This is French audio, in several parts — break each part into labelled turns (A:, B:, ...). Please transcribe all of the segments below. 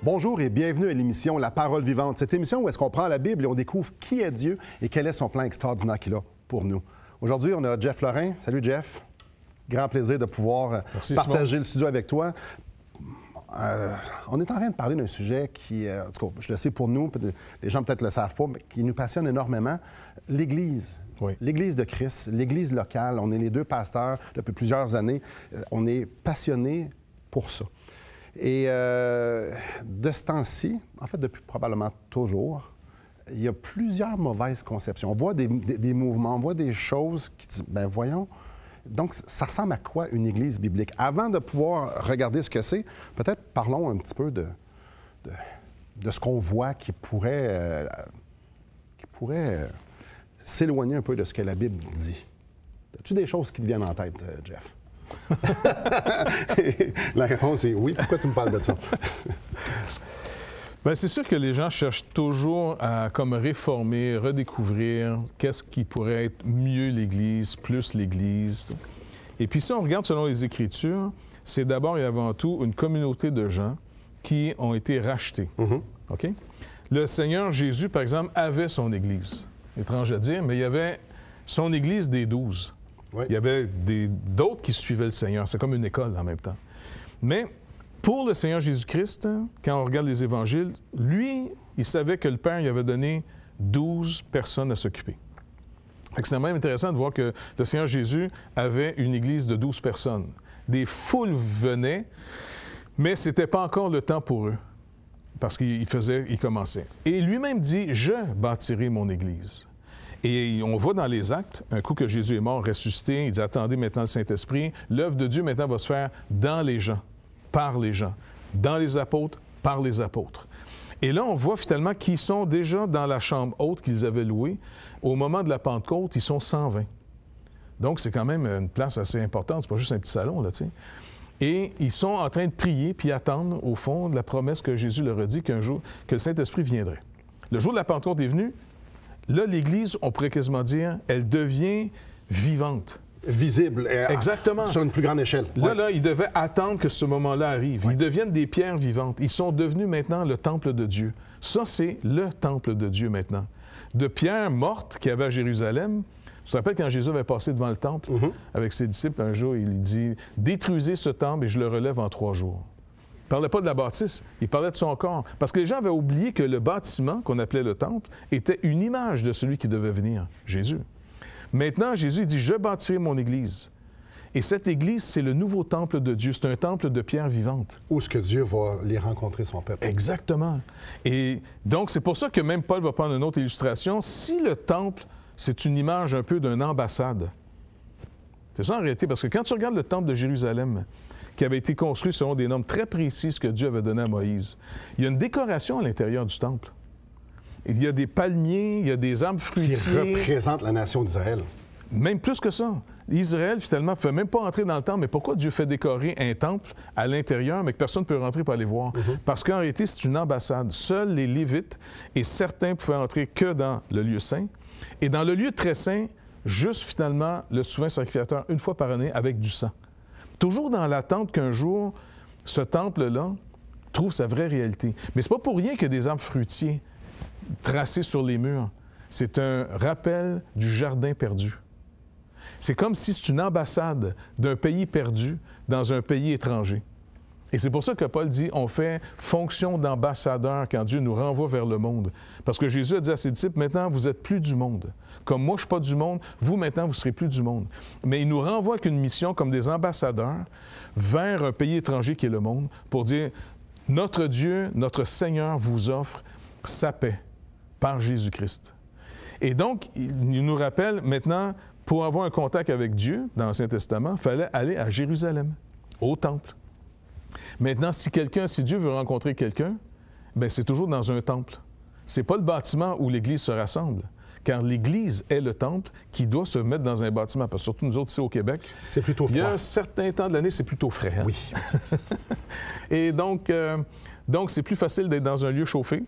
A: Bonjour et bienvenue à l'émission La Parole vivante. Cette émission où est-ce qu'on prend la Bible et on découvre qui est Dieu et quel est son plan extraordinaire qu'il a pour nous. Aujourd'hui, on a Jeff Lorrain. Salut Jeff. Grand plaisir de pouvoir partager le studio avec toi. On est en train de parler d'un sujet qui, en tout cas, je le sais pour nous, les gens peut-être ne le savent pas, mais qui nous passionne énormément, l'Église. Oui. L'Église de Christ, l'Église locale. On est les deux pasteurs depuis plusieurs années. On est passionnés pour ça. Et de ce temps-ci, en fait, depuis probablement toujours, il y a plusieurs mauvaises conceptions. On voit des mouvements, on voit des choses qui disent, bien voyons, donc ça ressemble à quoi une église biblique? Avant de pouvoir regarder ce que c'est, peut-être parlons un petit peu de ce qu'on voit qui pourrait s'éloigner un peu de ce que la Bible dit. As-tu des choses qui te viennent en tête, Jeff? La réponse est oui. Pourquoi tu me parles de ça?
B: Bien, c'est sûr que les gens cherchent toujours à comme réformer, redécouvrir qu'est-ce qui pourrait être mieux l'Église, plus l'Église. Et puis si on regarde selon les Écritures, c'est d'abord et avant tout une communauté de gens qui ont été rachetés. Mm-hmm. OK? Le Seigneur Jésus, par exemple, avait son Église. Étrange à dire, mais il y avait son Église des 12. Oui. Il y avait d'autres qui suivaient le Seigneur. C'est comme une école en même temps. Mais pour le Seigneur Jésus-Christ, quand on regarde les Évangiles, lui, il savait que le Père lui avait donné 12 personnes à s'occuper. C'est même intéressant de voir que le Seigneur Jésus avait une église de 12 personnes. Des foules venaient, mais ce n'était pas encore le temps pour eux, parce qu'il commençait. Et lui-même dit, « Je bâtirai mon église ». Et on voit dans les Actes, un coup que Jésus est mort, ressuscité, il dit « Attendez maintenant le Saint-Esprit, l'œuvre de Dieu maintenant va se faire dans les gens, par les gens, dans les apôtres, par les apôtres. » Et là, on voit finalement qu'ils sont déjà dans la chambre haute qu'ils avaient louée. Au moment de la Pentecôte, ils sont 120. Donc, c'est quand même une place assez importante, c'est pas juste un petit salon, là, tu sais. Et ils sont en train de prier puis attendre, au fond, de la promesse que Jésus leur a dit qu'un jour, que le Saint-Esprit viendrait. Le jour de la Pentecôte est venu. Là, l'Église, on pourrait quasiment dire, elle devient vivante.
A: Visible.
B: Exactement.
A: Sur une plus grande échelle.
B: Là, ils devaient attendre que ce moment-là arrive. Ils deviennent des pierres vivantes. Ils sont devenus maintenant le temple de Dieu. Ça, c'est le temple de Dieu maintenant. De pierres mortes qu'il y avait à Jérusalem. Tu te rappelles quand Jésus avait passé devant le temple avec ses disciples un jour, il dit « Détruisez ce temple et je le relève en 3 jours ». Il ne parlait pas de la bâtisse, il parlait de son corps. Parce que les gens avaient oublié que le bâtiment, qu'on appelait le temple, était une image de celui qui devait venir, Jésus. Maintenant, Jésus dit « Je bâtirai mon Église ». Et cette Église, c'est le nouveau temple de Dieu. C'est un temple de pierre vivante.
A: Où est-ce que Dieu va les rencontrer, son peuple.
B: Exactement. Et donc, c'est pour ça que même Paul va prendre une autre illustration. Si le temple, c'est une image un peu d'une ambassade, c'est ça en réalité, parce que quand tu regardes le temple de Jérusalem, qui avait été construit selon des normes très précises que Dieu avait données à Moïse. Il y a une décoration à l'intérieur du temple. Il y a des palmiers, il y a des arbres fruitiers.
A: Qui représentent la nation d'Israël.
B: Même plus que ça. Israël, finalement, ne fait même pas entrer dans le temple. Mais pourquoi Dieu fait décorer un temple à l'intérieur, mais que personne ne peut rentrer pour aller voir? Parce qu'en réalité, c'est une ambassade. Seuls les Lévites et certains pouvaient entrer que dans le lieu saint. Et dans le lieu très saint, juste finalement, le souverain sacrificateur, une fois par année, avec du sang. Toujours dans l'attente qu'un jour, ce temple-là trouve sa vraie réalité. Mais c'est pas pour rien qu'il y a des arbres fruitiers tracés sur les murs. C'est un rappel du jardin perdu. C'est comme si c'est une ambassade d'un pays perdu dans un pays étranger. Et c'est pour ça que Paul dit, on fait fonction d'ambassadeur quand Dieu nous renvoie vers le monde. Parce que Jésus a dit à ses disciples, maintenant, vous n'êtes plus du monde. Comme moi, je ne suis pas du monde, vous, maintenant, vous ne serez plus du monde. Mais il nous renvoie avec une mission comme des ambassadeurs vers un pays étranger qui est le monde pour dire, notre Dieu, notre Seigneur vous offre sa paix par Jésus-Christ. Et donc, il nous rappelle maintenant, pour avoir un contact avec Dieu dans l'Ancien Testament, il fallait aller à Jérusalem, au temple. Maintenant, si Dieu veut rencontrer quelqu'un, bien, c'est toujours dans un temple. Ce n'est pas le bâtiment où l'Église se rassemble, car l'Église est le temple qui doit se mettre dans un bâtiment. Parce que surtout nous autres, ici au Québec,
A: c'est plutôt froid.
B: Il y a un certain temps de l'année, c'est plutôt frais. Hein?
A: Oui.
B: Et donc, c'est plus facile d'être dans un lieu chauffé.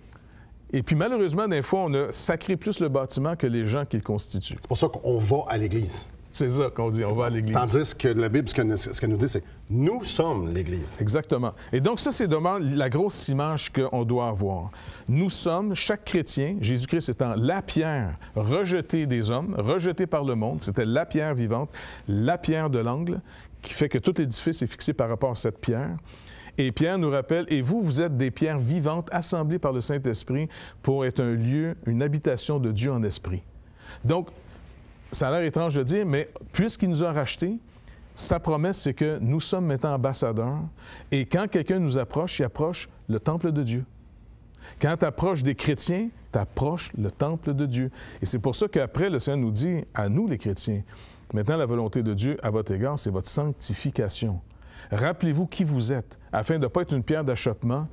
B: Et puis, malheureusement, des fois, on a sacré plus le bâtiment que les gens qui le constituent.
A: C'est pour ça qu'on va à l'Église.
B: C'est ça qu'on dit, on va à l'Église.
A: Tandis que la Bible, ce qu'elle nous dit, c'est « nous sommes l'Église ».
B: Exactement. Et donc ça, c'est vraiment la grosse image qu'on doit avoir. Nous sommes, chaque chrétien, Jésus-Christ étant la pierre rejetée des hommes, rejetée par le monde, c'était la pierre vivante, la pierre de l'angle, qui fait que tout l'édifice est fixé par rapport à cette pierre. Et Pierre nous rappelle, « Et vous, vous êtes des pierres vivantes assemblées par le Saint-Esprit pour être un lieu, une habitation de Dieu en esprit. » Donc, ça a l'air étrange de dire, mais puisqu'il nous a rachetés, sa promesse, c'est que nous sommes maintenant ambassadeurs. Et quand quelqu'un nous approche, il approche le temple de Dieu. Quand tu approches des chrétiens, tu approches le temple de Dieu. Et c'est pour ça qu'après, le Seigneur nous dit, à nous les chrétiens, maintenant la volonté de Dieu à votre égard, c'est votre sanctification. Rappelez-vous qui vous êtes, afin de ne pas être une pierre d'achoppement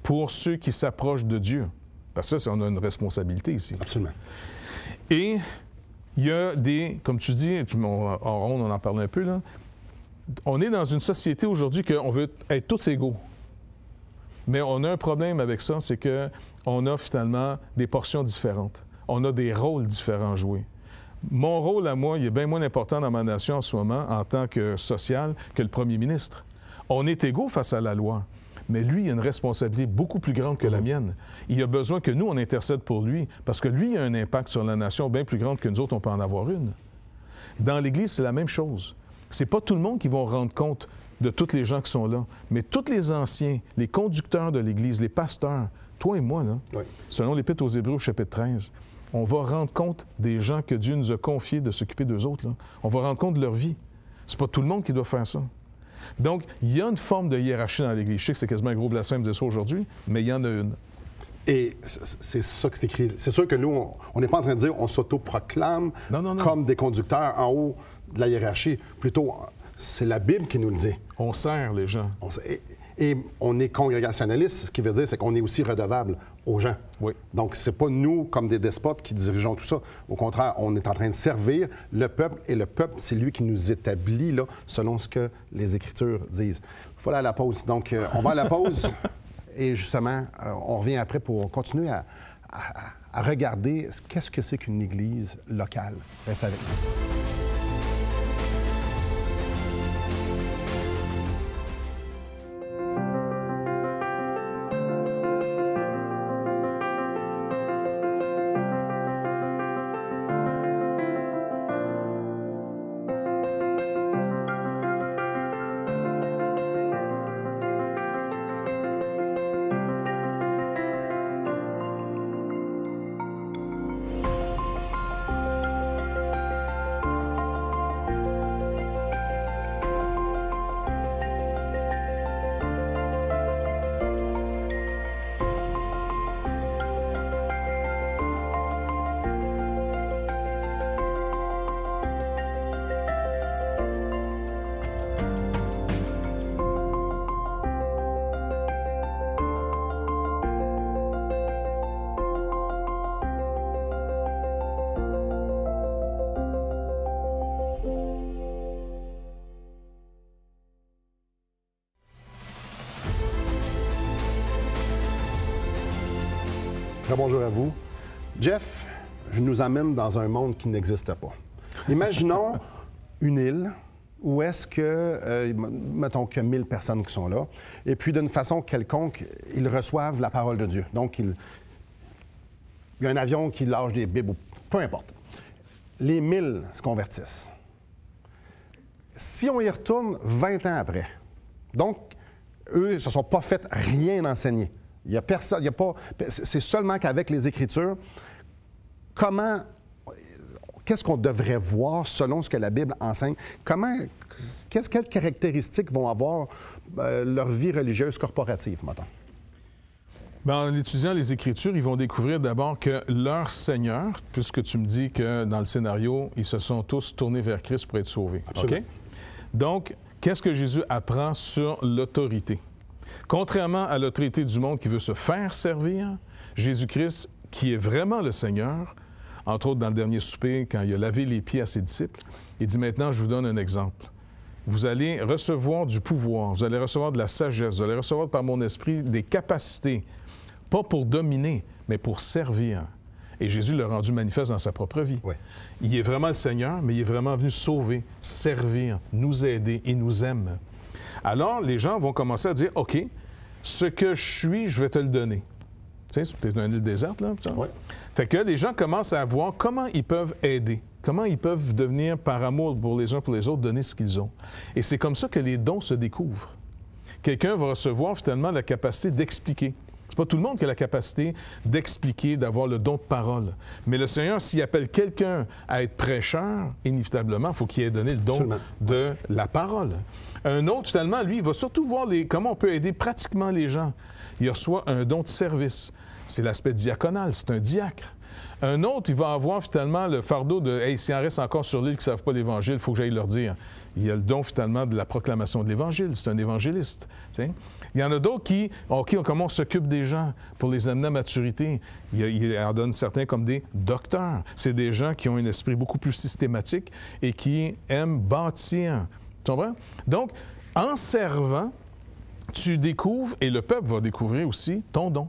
B: pour ceux qui s'approchent de Dieu. Parce que ça, on a une responsabilité ici.
A: Absolument.
B: Et il y a des, comme tu dis, en ronde, on en parle un peu, là, on est dans une société aujourd'hui qu'on veut être tous égaux. Mais on a un problème avec ça, c'est qu'on a finalement des portions différentes. On a des rôles différents à jouer. Mon rôle à moi, il est bien moins important dans ma nation en ce moment, en tant que social, que le premier ministre. On est égaux face à la loi. Mais lui, il a une responsabilité beaucoup plus grande que la mienne. Il a besoin que nous, on intercède pour lui, parce que lui, il a un impact sur la nation bien plus grande que nous autres, on peut en avoir une. Dans l'Église, c'est la même chose. C'est pas tout le monde qui va rendre compte de tous les gens qui sont là, mais tous les anciens, les conducteurs de l'Église, les pasteurs, toi et moi, là, oui. Selon l'Épître aux Hébreux, chapitre 13, on va rendre compte des gens que Dieu nous a confiés de s'occuper d'eux autres. Là. On va rendre compte de leur vie. C'est pas tout le monde qui doit faire ça. Donc, il y a une forme de hiérarchie dans l'Église. Je sais que c'est quasiment un gros blasphème de dire ça aujourd'hui, mais il y en a une.
A: Et c'est ça que c'est écrit. C'est sûr que nous, on n'est pas en train de dire on s'auto-proclame comme des conducteurs en haut de la hiérarchie. Plutôt, c'est la Bible qui nous le dit.
B: On sert les gens.
A: Et on est congrégationnaliste, ce qui veut dire c'est qu'on est aussi redevable aux gens.
B: Oui.
A: Donc, c'est pas nous, comme des despotes, qui dirigeons tout ça. Au contraire, on est en train de servir le peuple, et le peuple, c'est lui qui nous établit, là, selon ce que les Écritures disent. Il faut aller à la pause. Donc, on va à la pause, et justement, on revient après pour continuer à regarder qu'est-ce que c'est qu'une Église locale. Reste avec nous. Bonjour à vous. Jeff, je nous amène dans un monde qui n'existe pas. Imaginons une île où est-ce que, mettons qu'il y a 1000 personnes qui sont là, et puis d'une façon quelconque, ils reçoivent la parole de Dieu. Donc, il y a un avion qui lâche des bibles, peu importe. Les 1000 se convertissent. Si on y retourne 20 ans après, donc, eux ne se sont pas fait rien enseigner. Il n'y a personne, il y a pas. C'est seulement qu'avec les Écritures, qu'est-ce qu'on devrait voir selon ce que la Bible enseigne? Quelles caractéristiques vont avoir leur vie religieuse corporative, mettons?
B: Bien, en étudiant les Écritures, ils vont découvrir d'abord que leur Seigneur, puisque tu me dis que dans le scénario, ils se sont tous tournés vers Christ pour être sauvés.
A: Absolument.
B: OK? Donc, qu'est-ce que Jésus apprend sur l'autorité? Contrairement à l'autorité du monde qui veut se faire servir, Jésus-Christ, qui est vraiment le Seigneur, entre autres dans le dernier souper, quand il a lavé les pieds à ses disciples, il dit maintenant, je vous donne un exemple. Vous allez recevoir du pouvoir, vous allez recevoir de la sagesse, vous allez recevoir par mon esprit des capacités, pas pour dominer, mais pour servir. Et Jésus l'a rendu manifeste dans sa propre vie.
A: Oui.
B: Il est vraiment le Seigneur, mais il est vraiment venu sauver, servir, nous aider. Il nous aime. Alors, les gens vont commencer à dire, OK, ce que je suis, je vais te le donner. Tu sais, c'est peut-être une île déserte, là.
A: Oui.
B: Fait que les gens commencent à voir comment ils peuvent aider, comment ils peuvent devenir, par amour pour les uns pour les autres, donner ce qu'ils ont. Et c'est comme ça que les dons se découvrent. Quelqu'un va recevoir finalement la capacité d'expliquer. C'est pas tout le monde qui a la capacité d'expliquer, d'avoir le don de parole. Mais le Seigneur, s'il appelle quelqu'un à être prêcheur, inévitablement, il faut qu'il ait donné le don de la parole. Un autre, finalement, lui, il va surtout voir comment on peut aider pratiquement les gens. Il reçoit un don de service. C'est l'aspect diaconal, c'est un diacre. Un autre, il va avoir finalement le fardeau de « Hey, s'il en reste encore sur l'île qui ne savent pas l'Évangile, il faut que j'aille leur dire. » Il y a le don finalement de la proclamation de l'Évangile. C'est un évangéliste. T'sais? Il y en a d'autres qui, OK, comment on s'occupe des gens pour les amener à maturité? Il en donne certains comme des docteurs. C'est des gens qui ont un esprit beaucoup plus systématique et qui aiment bâtir. Tu comprends? Donc, en servant, tu découvres, et le peuple va découvrir aussi, ton don.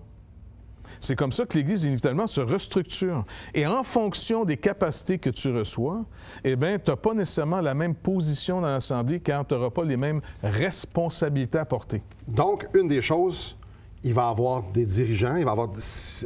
B: C'est comme ça que l'Église, inévitablement, se restructure. Et en fonction des capacités que tu reçois, eh bien, tu n'as pas nécessairement la même position dans l'Assemblée car tu n'auras pas les mêmes responsabilités à porter.
A: Donc, une des choses, il va y avoir des dirigeants, il va y avoir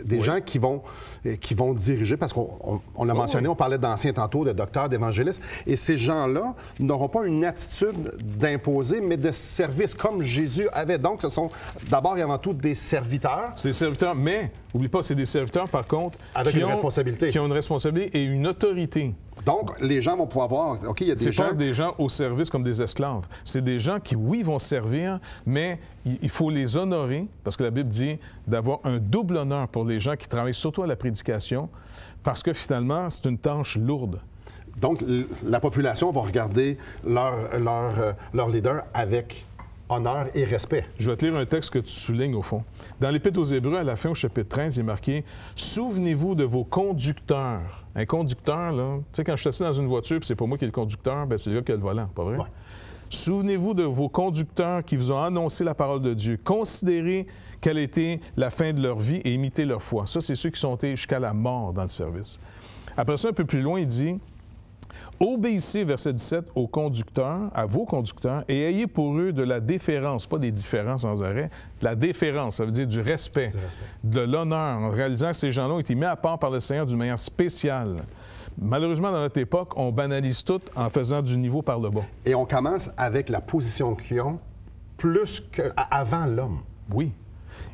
A: des gens qui vont diriger, parce qu'on l'a mentionné, on parlait d'anciens tantôt, de docteurs, d'évangélistes, et ces gens-là n'auront pas une attitude d'imposer, mais de service, comme Jésus avait. Donc, ce sont d'abord et avant tout des serviteurs.
B: C'est des serviteurs, mais, n'oublie pas, c'est des serviteurs, par contre,
A: avec une responsabilité.
B: Qui ont une responsabilité et une autorité.
A: Donc, les gens vont pouvoir voir, OK, il y a des gens...
B: C'est pas des gens au service comme des esclaves. C'est des gens qui, oui, vont servir, mais il faut les honorer, parce que la Bible dit d'avoir un double honneur pour les gens qui travaillent surtout à la prédication, parce que finalement, c'est une tâche lourde.
A: Donc, la population va regarder leur leader avec honneur et respect.
B: Je vais te lire un texte que tu soulignes au fond. Dans l'Épître aux Hébreux, à la fin, au chapitre 13, il est marqué « Souvenez-vous de vos conducteurs. » Un conducteur, là, tu sais, quand je suis assis dans une voiture puis c'est pas moi qui est le conducteur, bien, c'est le gars qui a le volant, pas vrai? Ouais. Souvenez-vous de vos conducteurs qui vous ont annoncé la parole de Dieu. Considérez quelle était la fin de leur vie et imitez leur foi. Ça, c'est ceux qui sont été jusqu'à la mort dans le service. Après ça, un peu plus loin, il dit « Obéissez, verset 17, aux conducteurs, à vos conducteurs, et ayez pour eux de la déférence, pas des différences sans arrêt, la déférence, ça veut dire du respect, de l'honneur, en réalisant que ces gens-là ont été mis à part par le Seigneur d'une manière spéciale. » Malheureusement, dans notre époque, on banalise tout en faisant du niveau par le bas.
A: Et on commence avec la position qu'ils ont plus qu'avant l'homme.
B: Oui.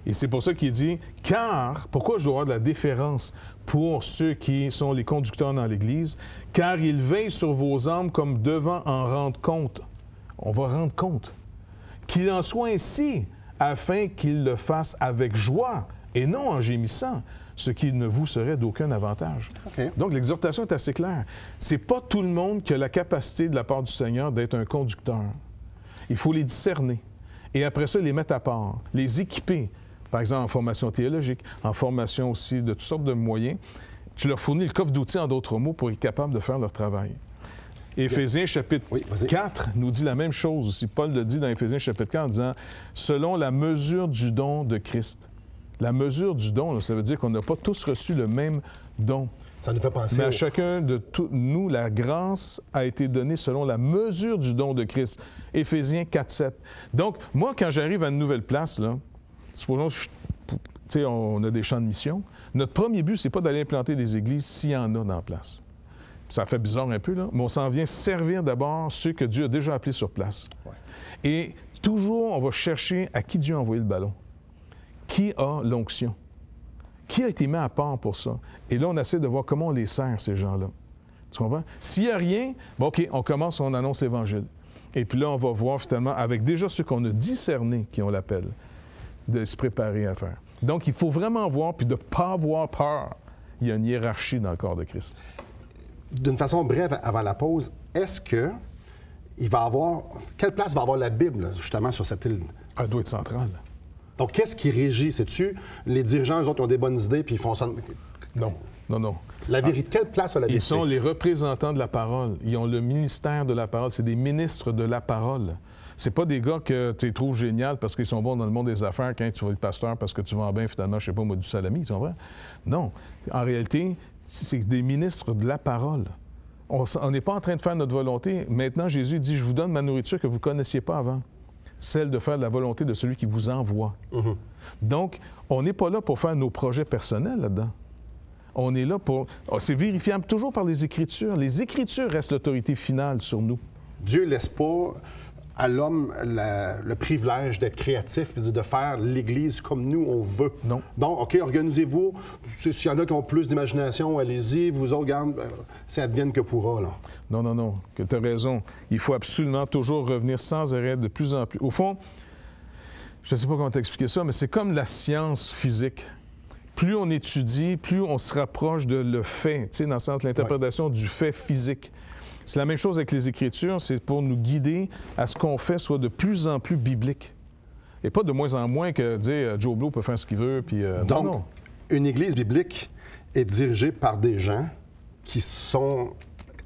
B: Et c'est pour ça qu'il dit, car, pourquoi je dois avoir de la déférence pour ceux qui sont les conducteurs dans l'Église? Car ils veillent sur vos âmes comme devant en rendre compte. On va rendre compte. Qu'il en soit ainsi, afin qu'ils le fassent avec joie et non en gémissant, ce qui ne vous serait d'aucun avantage. Okay. Donc, l'exhortation est assez claire. C'est pas tout le monde qui a la capacité de la part du Seigneur d'être un conducteur. Il faut les discerner. Et après ça, les mettre à part, les équiper. Par exemple, en formation théologique, en formation aussi de toutes sortes de moyens. Tu leur fournis le coffre d'outils, en d'autres mots, pour être capable de faire leur travail. Éphésiens chapitre 4 nous dit la même chose aussi. Paul le dit dans Éphésiens chapitre 4 en disant « Selon la mesure du don de Christ ». La mesure du don, là, ça veut dire qu'on n'a pas tous reçu le même don.
A: Ça nous fait penser
B: mais à chacun de nous, la grâce a été donnée selon la mesure du don de Christ. Éphésiens 4, 7. Donc, moi, quand j'arrive à une nouvelle place, là, supposons que on a des champs de mission, notre premier but, c'est pas d'aller implanter des églises s'il y en a dans la place. Ça fait bizarre un peu, là, mais on s'en vient servir d'abord ceux que Dieu a déjà appelés sur place. Ouais. Et toujours, on va chercher à qui Dieu a envoyé le ballon. Qui a l'onction? Qui a été mis à part pour ça? Et là, on essaie de voir comment on les sert, ces gens-là. Tu comprends? S'il n'y a rien, bon, OK, on commence, on annonce l'Évangile. Et puis là, on va voir finalement, avec déjà ceux qu'on a discernés qui ont l'appel, de se préparer à faire. Donc, il faut vraiment voir, puis de ne pas avoir peur. Il y a une hiérarchie dans le corps de Christ.
A: D'une façon brève, avant la pause, est-ce que il va avoir... Quelle place va avoir la Bible, justement, sur cette île?
B: Elle doit être centrale.
A: Donc, qu'est-ce qui régit? C'est-tu les dirigeants, eux autres, ont des bonnes idées, puis ils font ça?
B: Non, non, non.
A: La vérité, quelle place a la vérité?
B: Ils sont les représentants de la parole. Ils ont le ministère de la parole. C'est des ministres de la parole. C'est pas des gars que tu les trouves géniaux parce qu'ils sont bons dans le monde des affaires quand tu vas être pasteur parce que tu vends bien, finalement, je sais pas moi, du salami, tu comprends? Non. En réalité, c'est des ministres de la parole. On n'est pas en train de faire notre volonté. Maintenant, Jésus dit, je vous donne ma nourriture que vous ne connaissiez pas avant. Celle de faire la volonté de celui qui vous envoie. Mm-hmm. Donc, on n'est pas là pour faire nos projets personnels là-dedans. On est là pour... C'est vérifiable toujours par les Écritures. Les Écritures restent l'autorité finale sur nous.
A: Dieu ne laisse pas à l'homme le privilège d'être créatif et de faire l'Église comme nous, on veut.
B: Non.
A: Donc, OK, organisez-vous. S'il y en a qui ont plus d'imagination, allez-y. Vous autres, regarde, ça advienne que pourra, là.
B: Non, non, non. Tu as raison. Il faut absolument toujours revenir sans arrêt de plus en plus. Au fond, je ne sais pas comment t'expliquer ça, mais c'est comme la science physique. Plus on étudie, plus on se rapproche de le fait, tu sais, dans le sens de l'interprétation du fait physique. C'est la même chose avec les Écritures, c'est pour nous guider à ce qu'on fait soit de plus en plus biblique. Et pas de moins en moins que dire Joe Blow peut faire ce qu'il veut, puis...
A: Donc,
B: non.
A: Une Église biblique est dirigée par des gens qui sont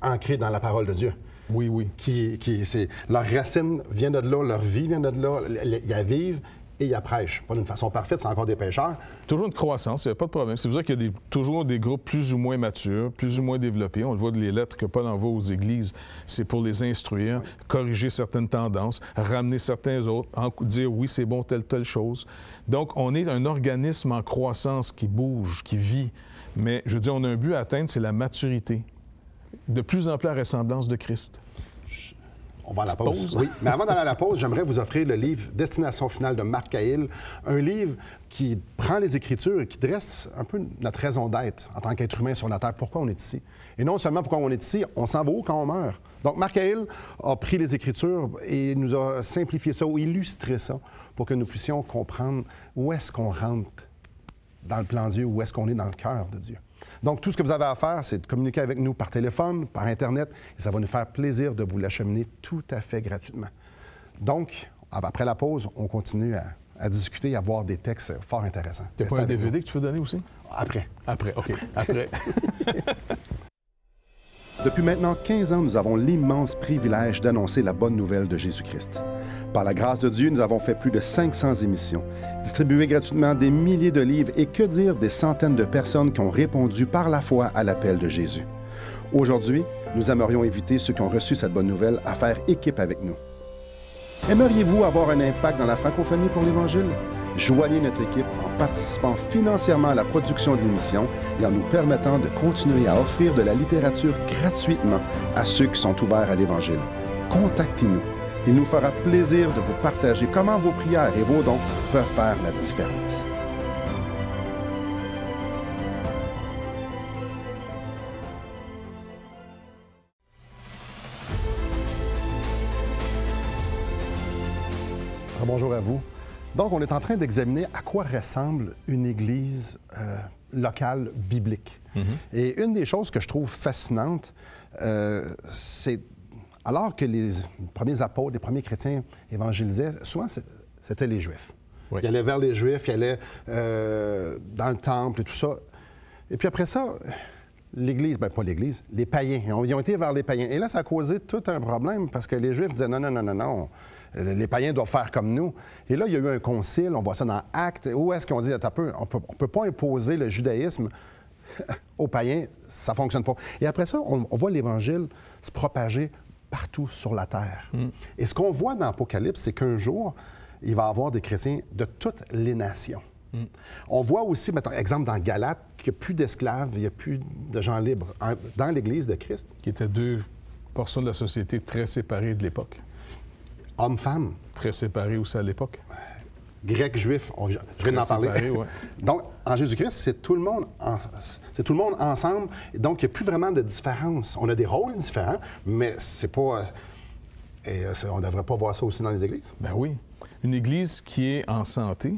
A: ancrés dans la parole de Dieu.
B: Oui, oui.
A: Leur racine vient de là, leur vie vient de là, ils la vivent et ils la prêchent. Pas d'une façon parfaite, c'est encore des pécheurs.
B: Toujours une croissance, il n'y a pas de problème. C'est pour ça qu'il y a toujours des groupes plus ou moins matures, plus ou moins développés. On le voit des lettres que Paul envoie aux églises. C'est pour les instruire, corriger certaines tendances, ramener certains autres, dire oui, c'est bon, telle chose. Donc, on est un organisme en croissance qui bouge, qui vit. Mais, je veux dire, on a un but à atteindre, c'est la maturité. De plus en plus à la ressemblance de Christ.
A: On va à la pause. Oui, mais avant d'aller à la pause, j'aimerais vous offrir le livre « Destination finale » de Marc Cahill, un livre qui prend les Écritures et qui dresse un peu notre raison d'être en tant qu'être humain sur la Terre, pourquoi on est ici. Et non seulement pourquoi on est ici, on s'en va où quand on meurt. Donc, Marc Cahill a pris les Écritures et nous a simplifié ça ou illustré ça pour que nous puissions comprendre où est-ce qu'on rentre dans le plan de Dieu, où est-ce qu'on est dans le cœur de Dieu. Donc, tout ce que vous avez à faire, c'est de communiquer avec nous par téléphone, par Internet, et ça va nous faire plaisir de vous l'acheminer tout à fait gratuitement. Donc, après la pause, on continue à discuter et à voir des textes fort intéressants.
B: Il n'y a pas un DVD que tu veux donner aussi?
A: Après.
B: Après, OK. Après.
A: Depuis maintenant 15 ans, nous avons l'immense privilège d'annoncer la bonne nouvelle de Jésus-Christ. Par la grâce de Dieu, nous avons fait plus de 500 émissions, distribué gratuitement des milliers de livres et que dire des centaines de personnes qui ont répondu par la foi à l'appel de Jésus. Aujourd'hui, nous aimerions inviter ceux qui ont reçu cette bonne nouvelle à faire équipe avec nous. Aimeriez-vous avoir un impact dans la francophonie pour l'Évangile? Joignez notre équipe en participant financièrement à la production de l'émission et en nous permettant de continuer à offrir de la littérature gratuitement à ceux qui sont ouverts à l'Évangile. Contactez-nous. Il nous fera plaisir de vous partager comment vos prières et vos dons peuvent faire la différence. Bonjour à vous. Donc, on est en train d'examiner à quoi ressemble une église locale biblique. Mm-hmm. Et une des choses que je trouve fascinante, c'est alors que les premiers apôtres, les premiers chrétiens évangélisaient, souvent c'était les Juifs. Oui. Ils allaient vers les Juifs, ils allaient dans le temple et tout ça. Et puis après ça, l'Église, bien pas l'Église, les païens, ils ont été vers les païens. Et là, ça a causé tout un problème parce que les Juifs disaient non. Les païens doivent faire comme nous. Et là, il y a eu un concile, on voit ça dans Actes. Où est-ce qu'on dit, on peut pas imposer le judaïsme aux païens, ça ne fonctionne pas. Et après ça, on voit l'Évangile se propager partout sur la terre. Mm. Et ce qu'on voit dans l'Apocalypse, c'est qu'un jour, il va y avoir des chrétiens de toutes les nations. Mm. On voit aussi, mettons, exemple dans Galates, qu'il n'y a plus d'esclaves, il n'y a plus de gens libres dans l'Église de Christ.
B: Qui étaient deux portions de la société très séparées de l'époque.
A: Hommes-femmes.
B: Très séparés aussi à l'époque.
A: Grecs, juifs, je viens d'en parler.
B: Séparés, ouais.
A: Donc, en Jésus-Christ, c'est tout le monde ensemble. Et donc, il n'y a plus vraiment de différence. On a des rôles différents, mais c'est pas... on ne devrait pas voir ça aussi dans les églises.
B: Ben oui. Une église qui est en santé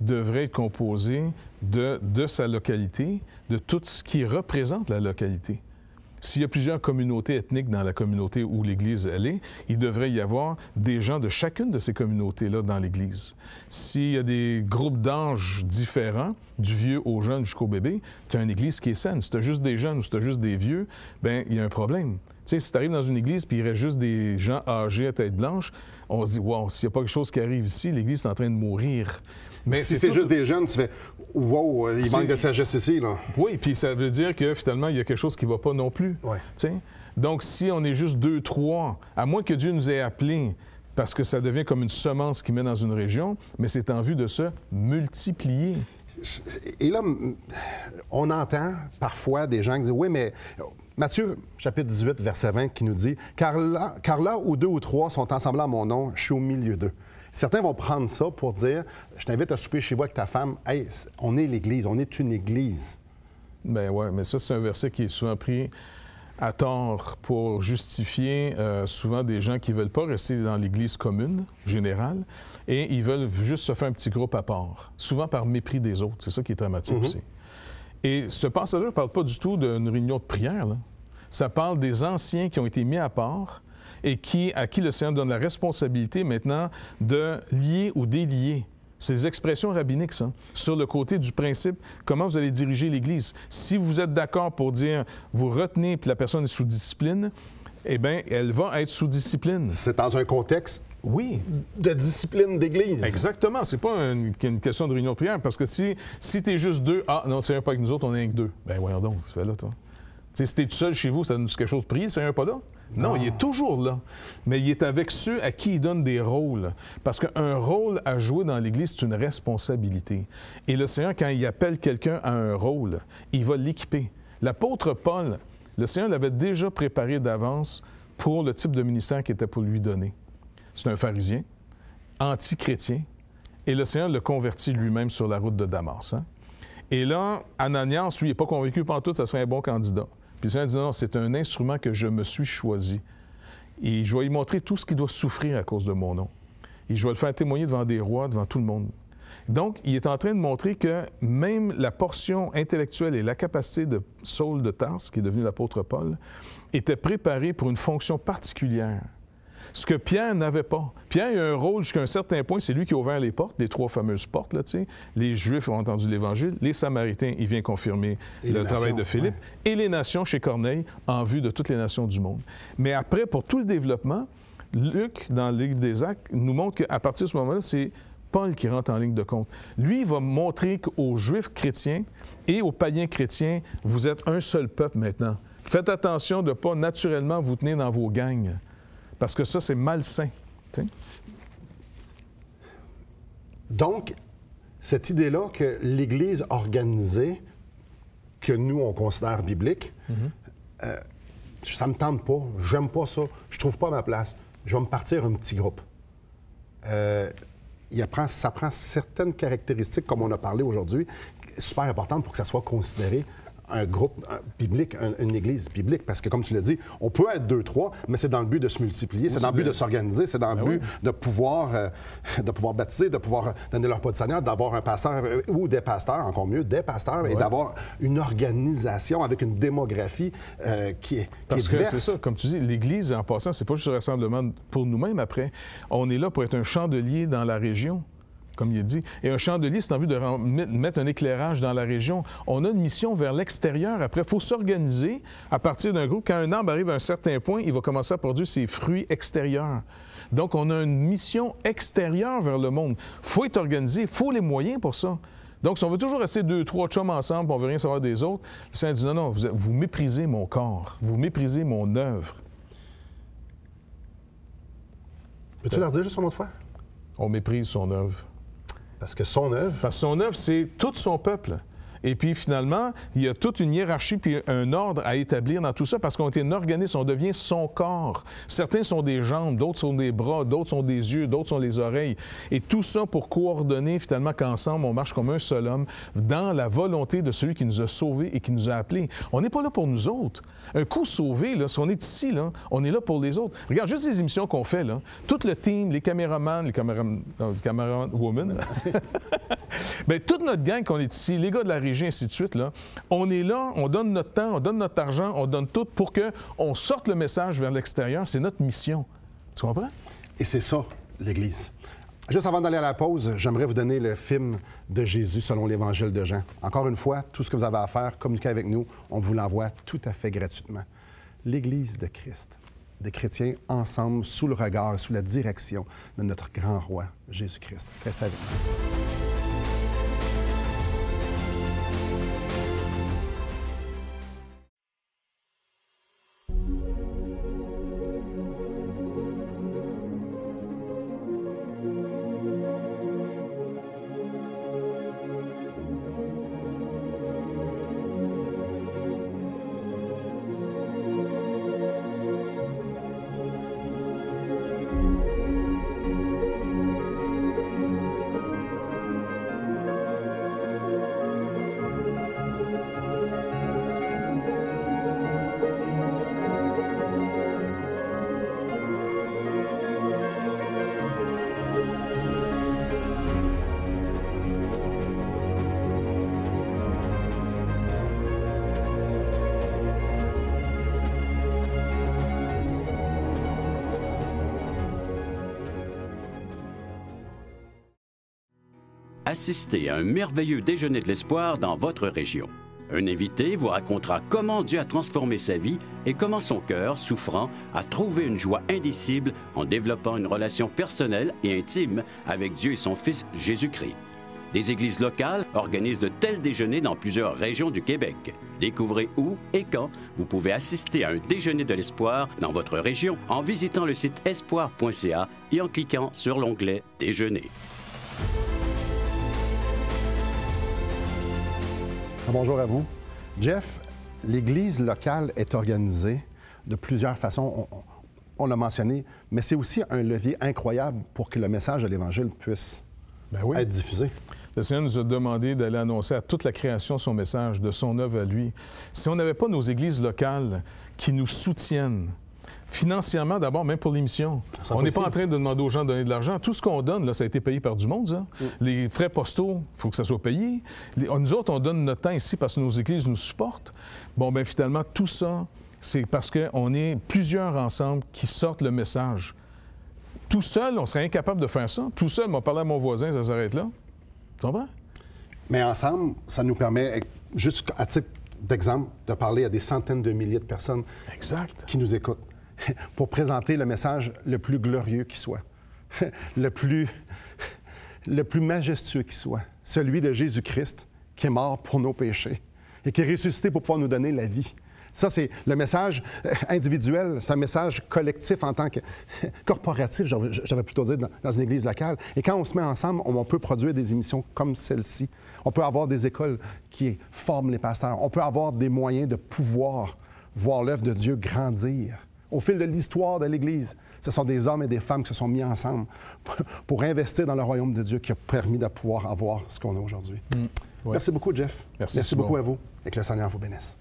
B: devrait être composée de sa localité, de tout ce qui représente la localité. S'il y a plusieurs communautés ethniques dans la communauté où l'Église elle est, il devrait y avoir des gens de chacune de ces communautés-là dans l'Église. S'il y a des groupes d'âge différents, du vieux au jeune jusqu'au bébé, tu as une Église qui est saine. Si tu as juste des jeunes ou si tu as juste des vieux, bien, il y a un problème. Tu sais, si tu arrives dans une église puis il reste juste des gens âgés à tête blanche, on se dit, wow, s'il n'y a pas quelque chose qui arrive ici, l'église est en train de mourir.
A: Mais si c'est juste des jeunes, tu fais, wow, il manque de sagesse ici, là.
B: Oui, puis ça veut dire que finalement, il y a quelque chose qui ne va pas non plus.
A: Ouais.
B: Tu sais? Donc, si on est juste 2, 3, à moins que Dieu nous ait appelés, parce que ça devient comme une semence qui met dans une région, mais c'est en vue de se multiplier.
A: Et là, on entend parfois des gens qui disent, oui, mais Matthieu, chapitre 18, verset 20, qui nous dit, car là où 2 ou 3 sont ensemble à mon nom, je suis au milieu d'eux. Certains vont prendre ça pour dire, je t'invite à souper chez vous avec ta femme. Hey, on est l'Église, on est une Église.
B: Ben oui, mais ça, c'est un verset qui est souvent pris à tort pour justifier souvent des gens qui ne veulent pas rester dans l'Église commune, générale, et ils veulent juste se faire un petit groupe à part, souvent par mépris des autres. C'est ça qui est dramatique aussi. Et ce passage-là ne parle pas du tout d'une réunion de prière, là. Ça parle des anciens qui ont été mis à part et à qui le Seigneur donne la responsabilité maintenant de lier ou délier. C'est des expressions rabbiniques, ça, sur le côté du principe, comment vous allez diriger l'Église. Si vous êtes d'accord pour dire, vous retenez, puis la personne est sous discipline, eh bien, elle va être sous discipline.
A: C'est dans un contexte de discipline d'Église.
B: Exactement. C'est pas une question de réunion de prière, parce que si tu es juste 2, ah non, c'est un pas avec nous autres, on est avec 2. Ben voyons donc, tu fais là, toi. Tu sais, si tu es tout seul chez vous, ça donne quelque chose de prier, c'est un pas là? Non, il est toujours là. Mais il est avec ceux à qui il donne des rôles. Parce qu'un rôle à jouer dans l'Église, c'est une responsabilité. Et le Seigneur, quand il appelle quelqu'un à un rôle, il va l'équiper. L'apôtre Paul, le Seigneur l'avait déjà préparé d'avance pour le type de ministère qui était pour lui donner. C'est un pharisien, anti-chrétien, et le Seigneur le convertit lui-même sur la route de Damas. Hein? Et là, Ananias, lui, il n'est pas convaincu pantoute, ça serait un bon candidat. Puis le Seigneur dit non, c'est un instrument que je me suis choisi. Et je vais lui montrer tout ce qu'il doit souffrir à cause de mon nom. Et je vais le faire témoigner devant des rois, devant tout le monde. Donc, il est en train de montrer que même la portion intellectuelle et la capacité de Saul de Tarse, qui est devenu l'apôtre Paul, était préparée pour une fonction particulière. Ce que Pierre n'avait pas. Pierre a un rôle jusqu'à un certain point, c'est lui qui a ouvert les portes, les 3 fameuses portes, là, tu sais. Les Juifs ont entendu l'Évangile, les Samaritains, il vient confirmer le travail de Philippe, et les nations chez Corneille, en vue de toutes les nations du monde. Mais après, pour tout le développement, Luc, dans le livre des Actes, nous montre qu'à partir de ce moment-là, c'est Paul qui rentre en ligne de compte. Lui, il va montrer qu'aux Juifs chrétiens et aux païens chrétiens, vous êtes un seul peuple maintenant. Faites attention de ne pas naturellement vous tenir dans vos gangs. Parce que ça, c'est malsain. T'sais?
A: Donc, cette idée-là que l'Église organisée, que nous, on considère biblique, ça ne me tente pas, j'aime pas ça, je trouve pas ma place. Je vais me partir un petit groupe. Ça prend certaines caractéristiques, comme on a parlé aujourd'hui, super importantes pour que ça soit considéré un groupe biblique, une église biblique. Parce que, comme tu l'as dit, on peut être 2, 3, mais c'est dans le but de se multiplier, c'est dans le but de s'organiser, c'est dans le but de pouvoir baptiser, de pouvoir donner leur pas de Seigneur, d'avoir un pasteur ou des pasteurs, encore mieux, des pasteurs, et d'avoir une organisation avec une démographie qui est
B: Parce
A: diverse.
B: que c'est ça, comme tu dis, l'Église, en passant, c'est pas juste un rassemblement pour nous-mêmes après. On est là pour être un chandelier dans la région, comme il est dit. Et un chandelier, c'est en vue de mettre un éclairage dans la région. On a une mission vers l'extérieur. Après, il faut s'organiser à partir d'un groupe. Quand un arbre arrive à un certain point, il va commencer à produire ses fruits extérieurs. Donc, on a une mission extérieure vers le monde. Il faut être organisé, il faut les moyens pour ça. Donc, si on veut toujours rester 2, 3 chums ensemble, on ne veut rien savoir des autres, le Seigneur dit non, vous méprisez mon corps, vous méprisez mon œuvre.
A: Peux-tu leur dire juste une autre fois?
B: On méprise son œuvre.
A: Parce que son œuvre...
B: Parce que son œuvre, c'est tout son peuple. Et puis, finalement, il y a toute une hiérarchie puis un ordre à établir dans tout ça parce qu'on est un organisme, on devient son corps. Certains sont des jambes, d'autres sont des bras, d'autres sont des yeux, d'autres sont les oreilles. Et tout ça pour coordonner, finalement, qu'ensemble, on marche comme un seul homme dans la volonté de celui qui nous a sauvés et qui nous a appelés. On n'est pas là pour nous autres. Un coup sauvé, là, si on est ici, là, on est là pour les autres. Regarde juste les émissions qu'on fait, là. Tout le team, les caméramans women, Bien, toute notre gang qu'on est ici, les gars de la régie, ainsi de suite, là, on est là, on donne notre temps, on donne notre argent, on donne tout pour qu'on sorte le message vers l'extérieur. C'est notre mission. Tu comprends?
A: Et c'est ça, l'Église. Juste avant d'aller à la pause, j'aimerais vous donner le film de Jésus selon l'Évangile de Jean. Encore une fois, tout ce que vous avez à faire, communiquez avec nous, on vous l'envoie tout à fait gratuitement. L'Église de Christ, des chrétiens ensemble, sous le regard et sous la direction de notre grand roi, Jésus-Christ. Restez avec nous.
C: Assistez à un merveilleux déjeuner de l'espoir dans votre région. Un invité vous racontera comment Dieu a transformé sa vie et comment son cœur, souffrant, a trouvé une joie indicible en développant une relation personnelle et intime avec Dieu et son Fils Jésus-Christ. Des églises locales organisent de tels déjeuners dans plusieurs régions du Québec. Découvrez où et quand vous pouvez assister à un déjeuner de l'espoir dans votre région en visitant le site espoir.ca et en cliquant sur l'onglet « Déjeuner ».
A: Bonjour à vous. Jeff, l'Église locale est organisée de plusieurs façons. On l'a mentionné, mais c'est aussi un levier incroyable pour que le message de l'Évangile puisse être diffusé.
B: Le Seigneur nous a demandé d'aller annoncer à toute la création son message, de son œuvre à lui. Si on n'avait pas nos églises locales qui nous soutiennent, financièrement, d'abord, même pour l'émission. On n'est pas en train de demander aux gens de donner de l'argent. Tout ce qu'on donne, là, ça a été payé par du monde, ça. Les frais postaux, il faut que ça soit payé. Nous autres, on donne notre temps ici parce que nos églises nous supportent. Bon, bien, finalement, tout ça, c'est parce qu'on est plusieurs ensemble qui sortent le message. Tout seul, on serait incapable de faire ça. Tout seul, on parler à mon voisin, ça s'arrête là. Tu comprends?
A: Mais ensemble, ça nous permet, juste à titre d'exemple, de parler à des centaines de milliers de personnes qui nous écoutent. Pour présenter le message le plus glorieux qui soit, le plus majestueux qui soit, celui de Jésus-Christ qui est mort pour nos péchés et qui est ressuscité pour pouvoir nous donner la vie. Ça, c'est le message individuel, c'est un message collectif en tant que corporatif, j'avais plutôt dit, dans une église locale. Et quand on se met ensemble, on peut produire des émissions comme celle-ci. On peut avoir des écoles qui forment les pasteurs. On peut avoir des moyens de pouvoir voir l'œuvre de Dieu grandir. Au fil de l'histoire de l'Église, ce sont des hommes et des femmes qui se sont mis ensemble pour investir dans le royaume de Dieu qui a permis de pouvoir avoir ce qu'on a aujourd'hui.
B: Ouais.
A: Merci beaucoup, Jeff.
B: Merci
A: beaucoup à vous et que le Seigneur vous bénisse.